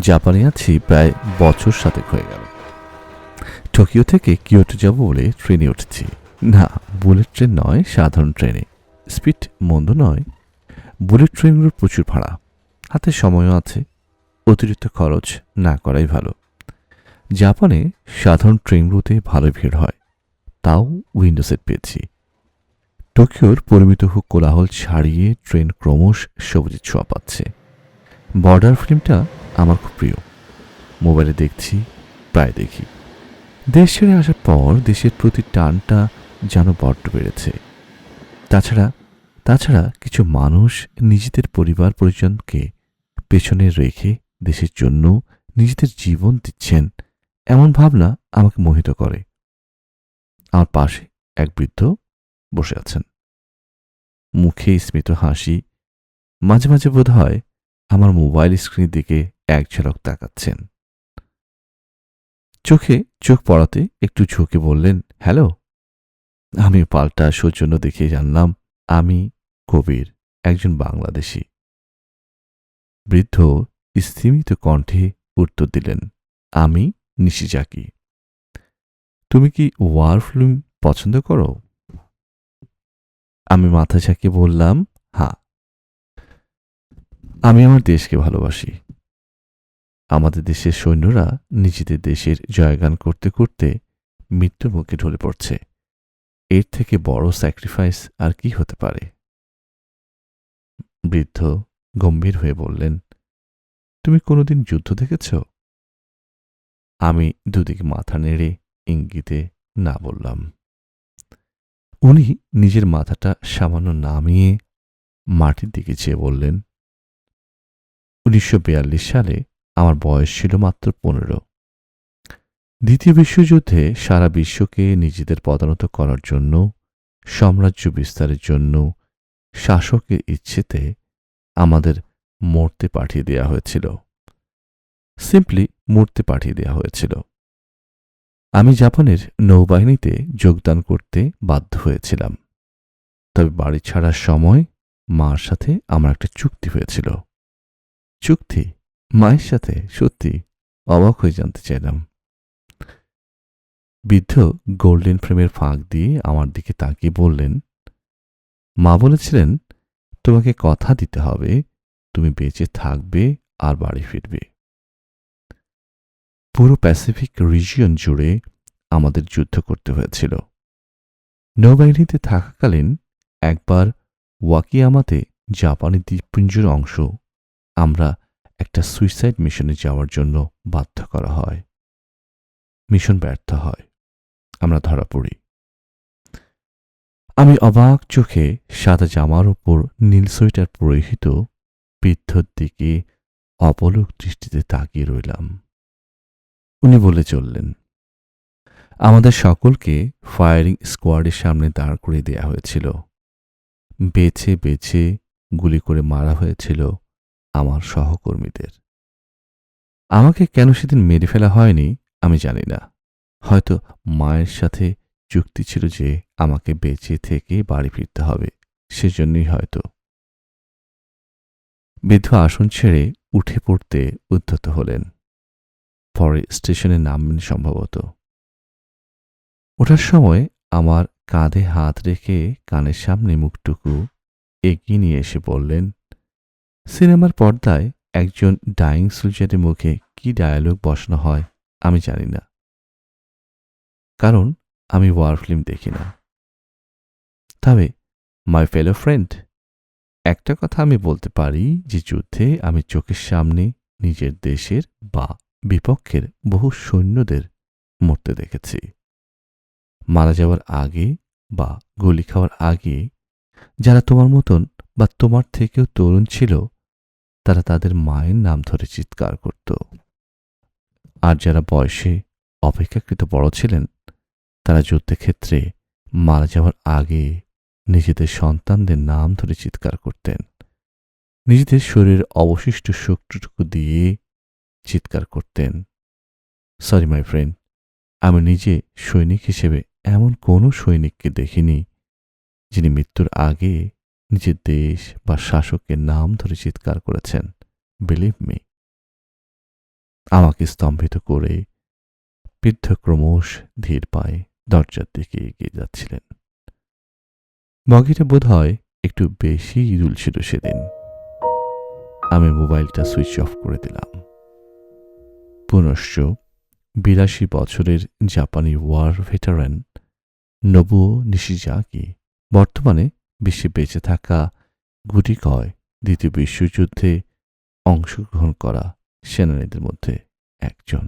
জাপানে আছি প্রায় বছর ৭ হয়ে গেল। টোকিও থেকে কিয়োটো যাব বলে ট্রেনে উঠেছি। না, বুলেট ট্রেন নয়, সাধারণ ট্রেনে। স্পিড মন্দ নয়। বুলেট ট্রেনগুলোর প্রচুর ভাড়া, হাতে সময়ও আছে। অতিরিক্ত খরচ না করাই ভালো। জাপানে সাধারণ ট্রেনগুলোতে ভালো ভিড় হয়, তাও উইন্ডো সিট পেয়েছি। টোকিওর পরিমিত কোলাহল ছাড়িয়ে ট্রেন ক্রমশ সবুজের ছোঁয়া পাচ্ছে। বর্ডার ফিল্মটা আমার খুব প্রিয়। মোবাইলে দেখছি, প্রায় দেখি। দেশ ছেড়ে আসার পর দেশের প্রতি টানটা যেন বড্ড বেড়েছে। তাছাড়া তাছাড়া কিছু মানুষ নিজেদের পরিবার পরিজনকে পেছনে রেখে দেশের জন্য নিজেদের জীবন দিচ্ছেন, এমন ভাবনা আমাকে মোহিত করে। আমার পাশে এক বৃদ্ধ বসে আছেন, মুখে স্মিত হাসি। মাঝে মাঝে বোধ হয় আমার মোবাইল স্ক্রিনের দিকে এক ঝলক তাকাচ্ছেন। চোখে চোখ পড়াতে একটু ঝুঁকে বললেন, হ্যালো। আমি পাল্টা সৌজন্য দেখিয়ে জানলাম আমি কবির, একজন বাংলাদেশি। বৃদ্ধ স্থিমিত কণ্ঠে উত্তর দিলেন, আমি নিশিজাকি। তুমি কি ওয়ার ফিল্ম পছন্দ করো? আমি মাথা ঝাঁকিয়ে বললাম, হ্যাঁ। আমি আমার দেশকে ভালোবাসি। আমাদের দেশের সৈন্যরা নিজেদের দেশের জয়গান করতে করতে মৃত্যুর মুখে ঢলে পড়ছে। এর থেকে বড় স্যাক্রিফাইস আর কি হতে পারে? বৃদ্ধ গম্ভীর হয়ে বললেন, তুমি কোনোদিন যুদ্ধ দেখেছ? আমি দুদিকে মাথা নেড়ে ইঙ্গিতে না বললাম। উনি নিজের মাথাটা সামান্য নামিয়ে মাটির দিকে চেয়ে বললেন, ১৯৪২ সালে আমার বয়স ছিল মাত্র ১৫। দ্বিতীয় বিশ্বযুদ্ধে সারা বিশ্বকে নিজেদের পদানত করার জন্য, সাম্রাজ্য বিস্তারের জন্য শাসকের ইচ্ছেতে আমাদের মরতে পাঠিয়ে দেওয়া হয়েছিল। সিম্পলি মরতে পাঠিয়ে দেওয়া হয়েছিল। আমি জাপানের নৌবাহিনীতে যোগদান করতে বাধ্য হয়েছিলাম। তবে বাড়ি ছাড়ার সময় মার সাথে আমার একটা চুক্তি হয়েছিল। চুক্তি? মায়ের সাথে? সত্যি? অবাক হয়ে জানতে চাইলাম। বৃদ্ধ গোল্ডেন ফ্রেমের ফাঁক দিয়ে আমার দিকে তাকিয়ে বললেন, মা বলেছিলেন তোমাকে কথা দিতে হবে, তুমি বেঁচে থাকবে আর বাড়ি ফিরবে। পুরো প্যাসিফিক রিজিয়ন জুড়ে আমাদের যুদ্ধ করতে হয়েছিল। নৌবাহিনীতে থাকাকালীন একবার ওয়াকিয়ামাতে জাপানি দ্বীপপুঞ্জের অংশ আমরা একটা সুইসাইড মিশনে যাওয়ার জন্য বাধ্য করা হয়। মিশন ব্যর্থ হয়, আমরা ধরা পড়ি। আমি অবাক চোখে সাদা জামার ওপর নীল সোয়েটার পরিহিত বৃদ্ধর দিকে অপলক দৃষ্টিতে তাকিয়ে রইলাম। উনি বলে চললেন, আমাদের সকলকে ফায়ারিং স্কোয়াডের সামনে দাঁড় করিয়ে দেয়া হয়েছিল। বেছে বেছে গুলি করে মারা হয়েছিল আমার সহকর্মীদের। আমাকে কেন সেদিন মেরে ফেলা হয়নি আমি জানি না। হয়তো মায়ের সাথে চুক্তি ছিল যে আমাকে বেঁচে থেকে বাড়ি ফিরতে হবে, সেজন্যই হয়তো। বৃদ্ধ আসন ছেড়ে উঠে পড়তে উদ্যত হলেন। পরে স্টেশনে নামবেন সম্ভবত। ওঠার সময় আমার কাঁধে হাত রেখে কানের সামনে মুখটুকু এগিয়ে নিয়ে এসে বললেন, সিনেমার পর্দায় একজন ডাইং সোলজারের মুখে কি ডায়ালগ বসানো হয় আমি জানি না, কারণ আমি ওয়ার ফিল্ম দেখি না। তবে মাই ফেলো ফ্রেন্ড, একটা কথা আমি বলতে পারি যে যুদ্ধে আমি চোখের সামনে নিজের দেশের বা বিপক্ষের বহু সৈন্যদের মরতে দেখেছি। মারা যাওয়ার আগে বা গুলি খাওয়ার আগে যারা তোমার মতন বা তোমার থেকেও তরুণ ছিল, তারা তাদের মায়ের নাম ধরে চিৎকার করত। আর যারা বয়সে অপেক্ষাকৃত বড় ছিলেন, তারা যুদ্ধক্ষেত্রে মারা যাওয়ার আগে নিজেদের সন্তানদের নাম ধরে চিৎকার করতেন। নিজেদের শরীরের অবশিষ্ট শক্তিটুকু দিয়ে চিৎকার করতেন। সরি মাই ফ্রেন্ড, আমি নিজে সৈনিক হিসেবে এমন কোনো সৈনিককে দেখিনি যিনি মৃত্যুর আগে নিজের দেশ বা শাসকের নাম ধরে চিৎকার করেছেন। Believe me. আমাকে স্তম্ভিত করে বৃদ্ধ ক্রমশ ধীর পায়ে দরজার দিকে এগিয়ে যাচ্ছিলেন। বগিটা বোধ হয় একটু বেশি দুলছিল সেদিন। আমি মোবাইলটা সুইচ অফ করে দিলাম। পুনশ্চ 82 বছরের জাপানি ওয়ার ভেটারান নোবুও নিশিজাকি বর্তমানে বিশ্বে বেঁচে থাকা গুটি কয় দ্বিতীয় বিশ্বযুদ্ধে অংশগ্রহণ করা সেনানীদের মধ্যে একজন।